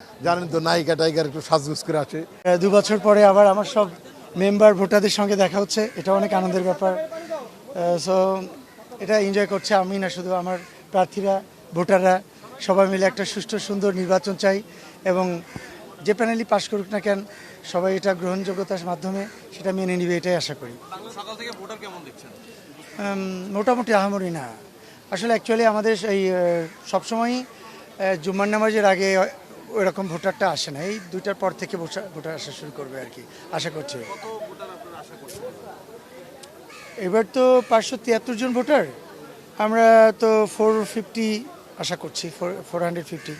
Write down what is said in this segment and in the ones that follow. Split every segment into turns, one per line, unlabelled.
জানেন তো নায়িকা টাইগার একটু সাজগুজ করে আসে।
2 বছর পরে আবার আমার সব মেম্বার ভোটারদের সঙ্গে দেখা হচ্ছে, এটা অনেক আনন্দের ব্যাপার। সো এটা এনজয় করছে আমি না, শুধু আমার প্রার্থীরা, ভোটাররা সবাই মিলে একটা সুষ্ঠু সুন্দর নির্বাচন চাই এবং যে প্যানেলই পাশ করুক না কেন সবাই এটা গ্রহণযোগ্যতার মাধ্যমে সেটা মেনে নিবে, এটাই আশা করি।
সকাল থেকে ভোটার কেমন দেখছেন?
মোটামুটি আহামরি না আসলে। অ্যাকচুয়ালি আমাদের এই সবসময়ই জুম্মার নামাজের আগে ওইরকম ভোটারটা আসে না, এই 2টার পর থেকে ভোটার আসা শুরু করবে আর কি, আশা করছি।
কত ভোটার আপনারা আশা করছেন?
এবার তো 573 জন ভোটার, আমরা তো 450 আশা করছি, 450।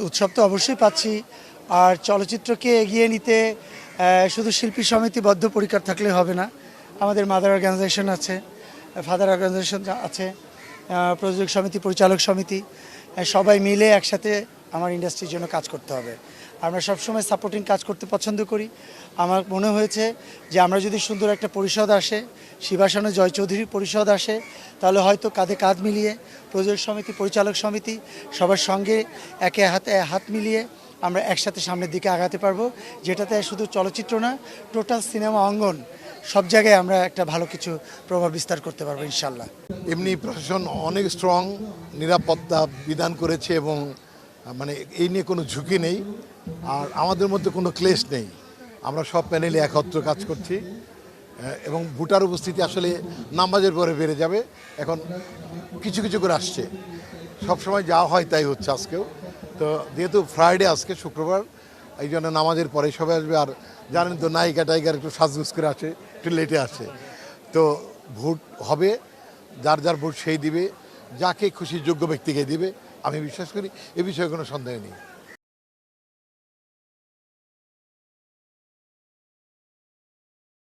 উৎসব তো অবশ্যই পাচ্ছি, আর চলচ্চিত্রকে এগিয়ে নিতে শুধু শিল্পী সমিতি বদ্ধপরিকর থাকলে হবে না। আমাদের মাদার অর্গানাইজেশন আছে, ফাদার অর্গানাইজেশন আছে, প্রযোজক সমিতি, পরিচালক সমিতি, সবাই মিলে একসাথে আমার ইন্ডাস্ট্রির জন্য কাজ করতে হবে। আমরা সবসময় সাপোর্টিং কাজ করতে পছন্দ করি। আমার মনে হয়েছে যে আমরা যদি সুন্দর একটা পরিষদ আসে, শিবাসানো জয় চৌধুরীর পরিষদ আসে, তাহলে হয়তো কাঁধে কাঁধ মিলিয়ে প্রযোজক সমিতি, পরিচালক সমিতি সবার সঙ্গে একে হাতে হাত মিলিয়ে আমরা একসাথে সামনের দিকে আগাতে পারবো, যেটাতে শুধু চলচ্চিত্র না, টোটাল সিনেমা অঙ্গন সব জায়গায় আমরা একটা ভালো কিছু প্রভাব বিস্তার করতে পারবো ইনশাল্লাহ।
এমনি প্রশাসন অনেক স্ট্রং নিরাপত্তা বিধান করেছে এবং মানে এই নিয়ে কোনো ঝুঁকি নেই, আর আমাদের মধ্যে কোনো ক্লেশ নেই। আমরা সব প্যানেলে একত্র কাজ করছি এবং ভোটার উপস্থিতি আসলে নামাজের পরে বেড়ে যাবে। এখন কিছু কিছু করে আসছে, সবসময় যা হয় তাই হচ্ছে আজকেও। তো যেহেতু ফ্রাইডে আজকে শুক্রবার, এই জন্য নামাজের পরে সবাই আসবে। আর জানেন তো নায়িকা টাইগার একটু সাজগুজ করে আসে, একটু লেটে আসে। তো ভোট হবে, যার যার ভোট সেই দিবে, যাকে খুশি যোগ্য ব্যক্তিকে দিবে। আমি বিশ্বাস করি এ বিষয়ে কোনো সন্দেহ নেই।